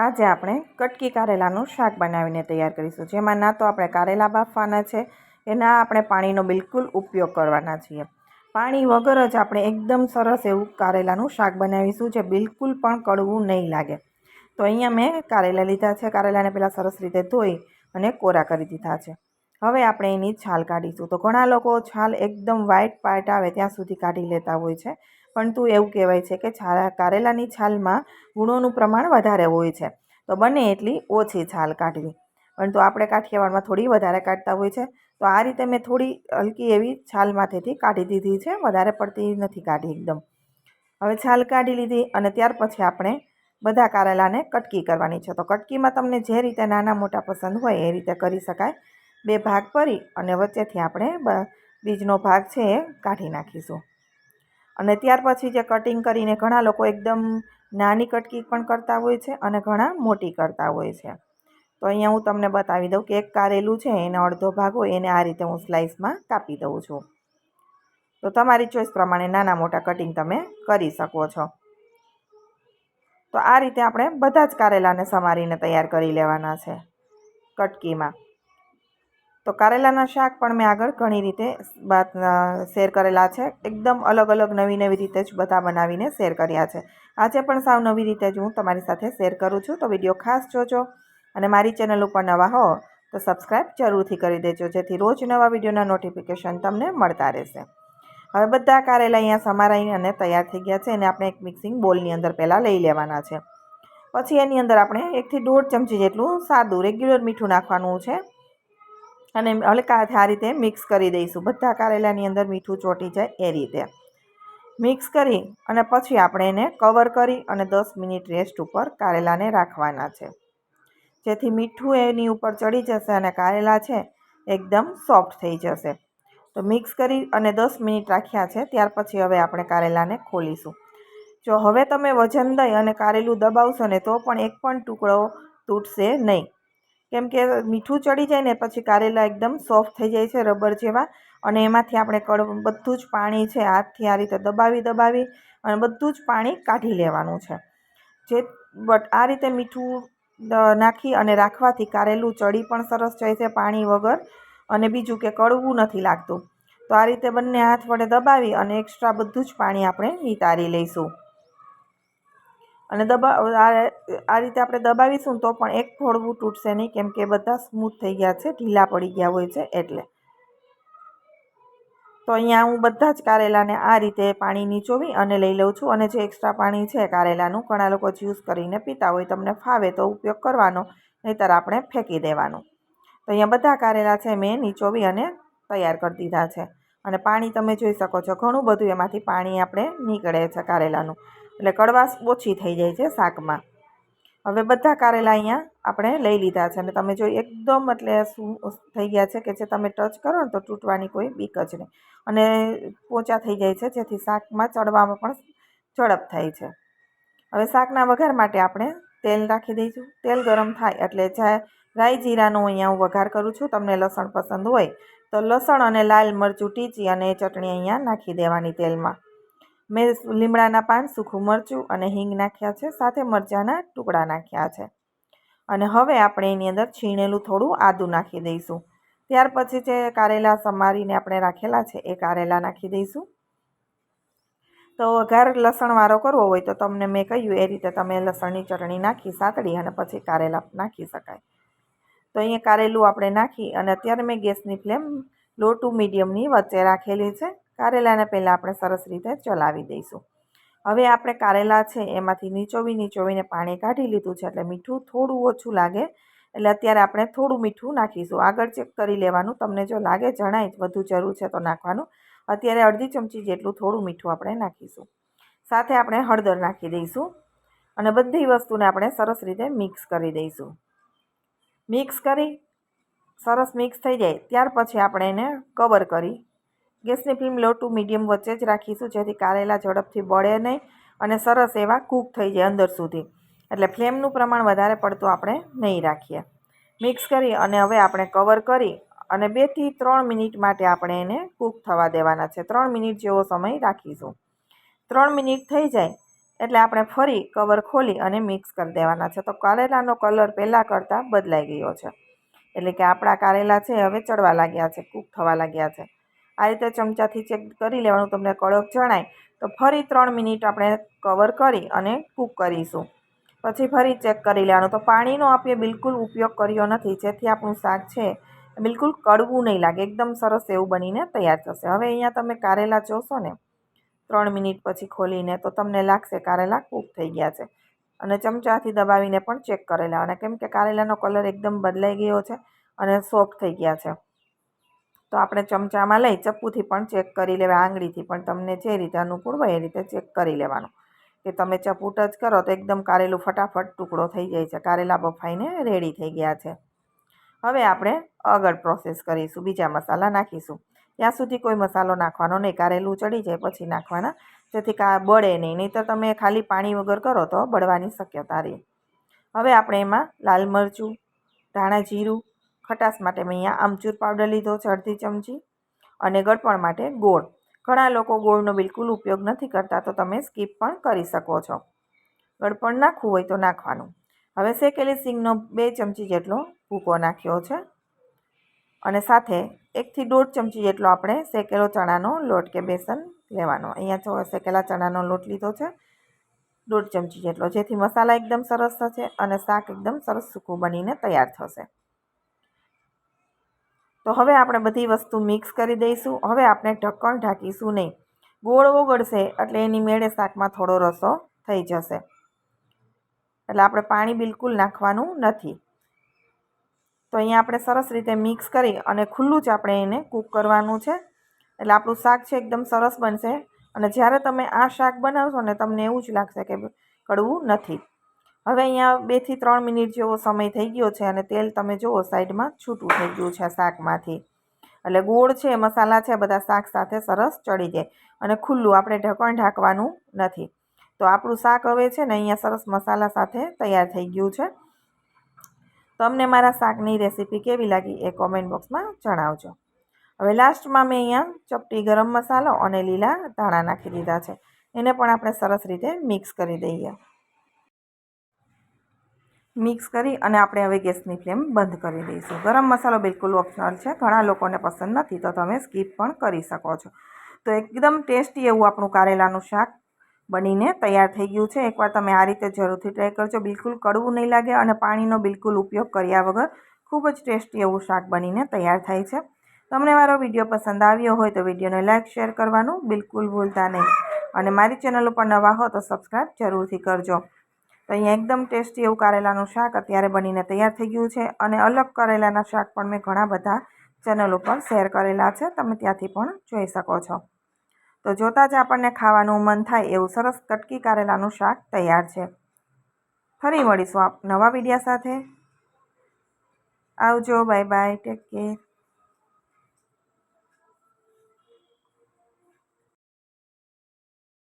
આજે આપણે કટકી કારેલાનું શાક બનાવીને તૈયાર કરીશું, જેમાં ના તો આપણે કારેલા બાફવાના છે કે ના આપણે પાણીનો બિલકુલ ઉપયોગ કરવાના છીએ. પાણી વગર જ આપણે એકદમ સરસ એવું કારેલાનું શાક બનાવીશું, જે બિલકુલ પણ કડવું નહીં લાગે. તો અહીંયા મેં કારેલા લીધા છે. કારેલાને પહેલાં સરસ રીતે ધોઈ અને કોરા કરી દીધા છે. હવે આપણે એની છાલ કાઢીશું. તો ઘણા લોકો છાલ એકદમ વ્હાઈટ પાર્ટ આવે ત્યાં સુધી કાઢી લેતા હોય છે, પરંતુ એવું કહેવાય છે કે કારેલાની છાલમાં ગુણોનું પ્રમાણ વધારે હોય છે, તો બને એટલી ઓછી છાલ કાઢવી. પરંતુ આપણે કાઠિયાવાડમાં થોડી વધારે કાઢતા હોય છે, તો આ રીતે મેં થોડી હલકી એવી છાલ માથેથી કાઢી દીધી છે, વધારે પડતી નથી કાઢી એકદમ. હવે છાલ કાઢી લીધી અને ત્યાર પછી આપણે બધા કારેલાને કટકી કરવાની છે. તો કટકીમાં તમને જે રીતે નાના મોટા પસંદ હોય એ રીતે કરી શકાય. 2 ભાગ કરી અને વચ્ચેથી આપણે બીજનો ભાગ છે એ કાઢી નાખીશું. અને ત્યાર પછી જે કટિંગ કરીને ઘણા લોકો એકદમ નાની કટકી પણ કરતા હોય છે અને ઘણા મોટી કરતા હોય છે. તો અહીંયા હું તમને બતાવી દઉં કે એક કારેલું છે એનો અડધો ભાગ હોય એને આ રીતે હું સ્લાઇસમાં કાપી દઉં છું. તો તમારી ચોઈસ પ્રમાણે નાના મોટા કટિંગ તમે કરી શકો છો. તો આ રીતે આપણે બધા જ કારેલાને સમારીને તૈયાર કરી લેવાના છે કટકીમાં. તો કારેલાના શાક પણ મેં આગળ ઘણી રીતે શેર કરેલા છે. એકદમ અલગ અલગ નવી રીતે જ બધા બનાવીને શેર કર્યા છે. આજે પણ સાવ નવી રીતે જ હું તમારી સાથે શેર કરું છું. તો વિડીયો ખાસ જોજો અને મારી ચેનલ ઉપર નવા હો તો સબસ્ક્રાઈબ જરૂરથી કરી દેજો, જેથી રોજ નવા વિડીયોના નોટિફિકેશન તમને મળતા રહેશે. હવે બધા કારેલા અહીંયા સમારાઈ અને તૈયાર થઈ ગયા છે. એને આપણે એક મિક્સિંગ બોલની અંદર પહેલાં લઈ લેવાના છે. પછી એની અંદર આપણે 1 થી 1.5 ચમચી જેટલું સાદું રેગ્યુલર મીઠું નાખવાનું છે અને હલકાથી આ રીતે મિક્સ કરી દઈશું. બધા કારેલાની અંદર મીઠું ચોંટી જાય એ રીતે મિક્સ કરી અને પછી આપણે એને કવર કરી અને 10 મિનિટ રેસ્ટ ઉપર કારેલાને રાખવાના છે, જેથી મીઠું એની ઉપર ચડી જશે અને કારેલા છે એકદમ સોફ્ટ થઈ જશે. તો મિક્સ કરી અને 10 મિનિટ રાખ્યા છે. ત્યાર પછી હવે આપણે કારેલાને ખોલીશું. જો હવે તમે વજન દઈ અને કારેલું દબાવશો ને તો પણ એક પણ ટુકડો તૂટશે નહીં, કેમ કે મીઠું ચડી જાય ને પછી કારેલા એકદમ સોફ્ટ થઈ જાય છે, રબર જેવા. અને એમાંથી આપણે બધું જ પાણી છે હાથથી આ રીતે દબાવી અને બધું જ પાણી કાઢી લેવાનું છે. આ રીતે મીઠું નાખી અને રાખવાથી કારેલું ચડી પણ સરસ જાય છે પાણી વગર, અને બીજું કે કડવું નથી લાગતું. તો આ રીતે બંને હાથ વડે દબાવી અને એક્સ્ટ્રા બધું જ પાણી આપણે નિતારી લઈશું. અને આ રીતે આપણે દબાવીશું તો પણ એક થોડું તૂટશે નહીં, કેમ કે બધા સ્મૂથ થઈ ગયા છે, ઢીલા પડી ગયા હોય છે એટલે. તો અહીંયા હું બધા જ કારેલાને આ રીતે પાણી નીચોવી અને લઈ લઉં છું. અને જે એક્સ્ટ્રા પાણી છે કારેલાનું, ઘણા લોકો જ્યુસ કરીને પીતા હોય, તમને ફાવે તો ઉપયોગ કરવાનો, નહીંતર આપણે ફેંકી દેવાનું. તો અહીંયા બધા કારેલા છે મેં નીચોવી અને તૈયાર કરી દીધા છે. અને પાણી તમે જોઈ શકો છો, ઘણું બધું એમાંથી પાણી આપણે નીકળે છે કારેલાનું, એટલે કડવાશ ઓછી થઈ જાય છે શાકમાં. હવે બધા કારેલા અહીંયા આપણે લઈ લીધા છે અને તમે જોઈ એકદમ એટલે શું થઈ ગયા છે કે જે તમે ટચ કરો ને તો તૂટવાની કોઈ બીક જ નહીં, અને પોચા થઈ જાય છે, જેથી શાકમાં ચડવામાં પણ ઝડપ થાય છે. હવે શાકના વઘાર માટે આપણે તેલ રાખી દઈશું. તેલ ગરમ થાય એટલે રાઈ જીરાનો અહીંયા હું વઘાર કરું છું. તમને લસણ પસંદ હોય તો લસણ અને લાલ મરચું ટીચી અને ચટણી અહીંયા નાખી દેવાની તેલમાં. મેં લીમડાના પાન, સૂકું મરચું અને હિંગ નાખ્યા છે, સાથે મરચાંના ટુકડા નાખ્યા છે. અને હવે આપણે એની અંદર છીણેલું થોડું આદું નાખી દઈશું. ત્યાર પછી જે કારેલા સમારીને આપણે રાખેલા છે એ કારેલા નાખી દઈશું. તો વઘાર લસણવાળો કરવો હોય તો તમને મેં કહ્યું એ રીતે તમે લસણની ચટણી નાખી સાતળી અને પછી કારેલા નાખી શકાય. તો અહીંયા કારેલું આપણે નાખી અને અત્યારે મેં ગેસની ફ્લેમ લો ટુ મીડિયમની વચ્ચે રાખેલી છે. કારેલાને પહેલાં આપણે સરસ રીતે ચલાવી દઈશું. હવે આપણે કારેલા છે એમાંથી નીચોવીને પાણી કાઢી લીધું છે, એટલે મીઠું થોડું ઓછું લાગે, એટલે અત્યારે આપણે થોડું મીઠું નાખીશું. આગળ ચેક કરી લેવાનું, તમને જો લાગે જણાય વધુ જરૂર છે તો નાખવાનું. અત્યારે અડધી ચમચી જેટલું થોડું મીઠું આપણે નાખીશું. સાથે આપણે હળદર નાખી દઈશું અને બધી વસ્તુને આપણે સરસ રીતે મિક્સ કરી દઈશું. મિક્સ કરી સરસ મિક્સ થઈ જાય ત્યાર પછી આપણે એને કવર કરી ગેસની ફ્લેમ લો ટુ મીડિયમ વચ્ચે જ રાખીશું, જેથી કારેલા ઝડપથી બળે નહીં અને સરસ એવા કૂક થઈ જાય અંદર સુધી. એટલે ફ્લેમનું પ્રમાણ વધારે પડતું આપણે નહીં રાખીએ. મિક્સ કરી અને હવે આપણે કવર કરી અને 2 થી 3 મિનિટ માટે આપણે એને કૂક થવા દેવાના છે. 3 મિનિટ જેવો સમય રાખીશું. 3 મિનિટ થઈ જાય એટલે આપણે ફરી કવર ખોલી અને મિક્સ કરી દેવાના છે. તો કારેલાનો કલર પહેલાં કરતાં બદલાઈ ગયો છે, એટલે કે આપણા કારેલા છે હવે ચડવા લાગ્યા છે, કૂક થવા લાગ્યા છે. આ રીતે ચમચાથી ચેક કરી લેવાનું. તમને કડક જણાય તો ફરી 3 મિનિટ આપણે કવર કરી અને કૂક કરીશું. પછી ફરી ચેક કરી લેવાનું. તો પાણીનો આપણે બિલકુલ ઉપયોગ કર્યો નથી, જેથી આપણું શાક છે બિલકુલ કડવું નહીં લાગે, એકદમ સરસ એવું બનીને તૈયાર થશે. હવે અહીંયા તમે કારેલા જોશો ને 3 મિનિટ પછી ખોલીને, તો તમને લાગશે કારેલા કૂક થઈ ગયા છે. અને ચમચાથી દબાવીને પણ ચેક કરી લેવાના, કેમ કે કારેલાનો કલર એકદમ બદલાઈ ગયો છે અને સોફ્ટ થઈ ગયા છે. તો આપણે ચમચામાં લઈ ચપ્પુથી પણ ચેક કરી લેવા, આંગળીથી પણ, તમને જે રીતે અનુકૂળ હોય એ રીતે ચેક કરી લેવાનું. કે તમે ચપ્પુ ટચ કરો તો એકદમ કારેલું ફટાફટ ટુકડો થઈ જાય છે. કારેલા બફાઈને રેડી થઈ ગયા છે. હવે આપણે આગળ પ્રોસેસ કરીશું, બીજા મસાલા નાખીશું. ત્યાં સુધી કોઈ મસાલો નાખવાનો નહીં, કારેલું ચડી જાય પછી નાખવાના, જેથી બળે નહીં. નહીં તો તમે ખાલી પાણી વગર કરો તો બળવાની શક્યતા રહે. હવે આપણે એમાં લાલ મરચું, ધાણા જીરું, ખટાશ માટે મેં અહીંયા આમચૂર પાવડર લીધો છે અડધી ચમચી, અને ગળપણ માટે ગોળ. ઘણા લોકો ગોળનો બિલકુલ ઉપયોગ નથી કરતા, તો તમે સ્કીપ પણ કરી શકો છો. ગળપણ નાખવું હોય તો નાખવાનું. હવે શેકેલી સિંગનો 2 ચમચી જેટલો ભૂકો નાખ્યો છે, અને સાથે 1 થી 1.5 ચમચી જેટલો આપણે શેકેલો ચણાનો લોટ કે બેસન લેવાનો. અહીંયા શેકેલા ચણાનો લોટ લીધો છે 1.5 ચમચી જેટલો, જેથી મસાલા એકદમ સરસ થશે અને શાક એકદમ સરસ સૂકું બનીને તૈયાર થશે. તો હવે આપણે બધી વસ્તુ મિક્સ કરી દઈશું. હવે આપણે ઢક્કણ ઢાંકીશું નહીં. ગોળ ઓગળશે એટલે એની મેળે શાકમાં થોડો રસો થઈ જશે, એટલે આપણે પાણી બિલકુલ નાખવાનું નથી. તો અહીંયા આપણે સરસ રીતે મિક્સ કરી અને ખુલ્લું જ આપણે એને કૂક કરવાનું છે, એટલે આપણું શાક છે એકદમ સરસ બનશે. અને જ્યારે તમે આ શાક બનાવશો ને, તમને એવું જ લાગશે કે કડવું નથી. હવે અહીંયા 2 થી 3 મિનિટ જેવો સમય થઈ ગયો છે, અને તેલ તમે જુઓ સાઈડમાં છૂટું થઈ ગયું છે શાકમાંથી. એટલે ગોળ છે, મસાલા છે, બધા શાક સાથે સરસ ચડી જાય. અને ખુલ્લું, આપણે ઢક્કણ ઢાંકવાનું નથી. તો આપણું શાક હવે છે ને અહીંયા સરસ મસાલા સાથે તૈયાર થઈ ગયું છે. તમને મારા શાકની રેસીપી કેવી લાગી એ કોમેન્ટ બોક્સમાં જણાવજો. હવે લાસ્ટમાં મેં અહીંયા ચપટી ગરમ મસાલો અને લીલા ધાણા નાખી દીધા છે. એને પણ આપણે સરસ રીતે મિક્સ કરી દઈએ. મિક્સ કરી અને આપણે હવે ગેસની ફ્લેમ બંધ કરી દઈશું. ગરમ મસાલો બિલકુલ ઓપ્શનલ છે, ઘણા લોકોને પસંદ નથી, તો તમે સ્કીપ પણ કરી શકો છો. તો એકદમ ટેસ્ટી એવું આપણું કારેલાનું શાક બનીને તૈયાર થઈ ગયું છે. એકવાર તમે આ રીતે જરૂરથી ટ્રાય કરજો, બિલકુલ કડવું નહીં લાગે અને પાણીનો બિલકુલ ઉપયોગ કર્યા વગર ખૂબ જ ટેસ્ટી એવું શાક બનીને તૈયાર થાય છે. તમને મારો વિડીયો પસંદ આવ્યો હોય તો વિડીયોને લાઇક શેર કરવાનું બિલકુલ ભૂલતા નહીં, અને મારી ચેનલ ઉપર નવા હો તો સબસ્ક્રાઈબ જરૂરથી કરજો. તો અહીંયા એકદમ ટેસ્ટી એવું કારેલાનું શાક અત્યારે બનીને તૈયાર થઈ ગયું છે. અને અલગ કારેલાના શાક પણ મેં ઘણા બધા ચેનલ ઉપર શેર કરેલા છે, તમે ત્યાંથી પણ જોઈ શકો છો. તો જોતાં જ આપણને ખાવાનું મન થાય એવું સરસ કટકી કારેલાનું શાક તૈયાર છે. ફરી મળીશું નવા વિડીયો સાથે. આવજો, બાય બાય, ટેક કેર.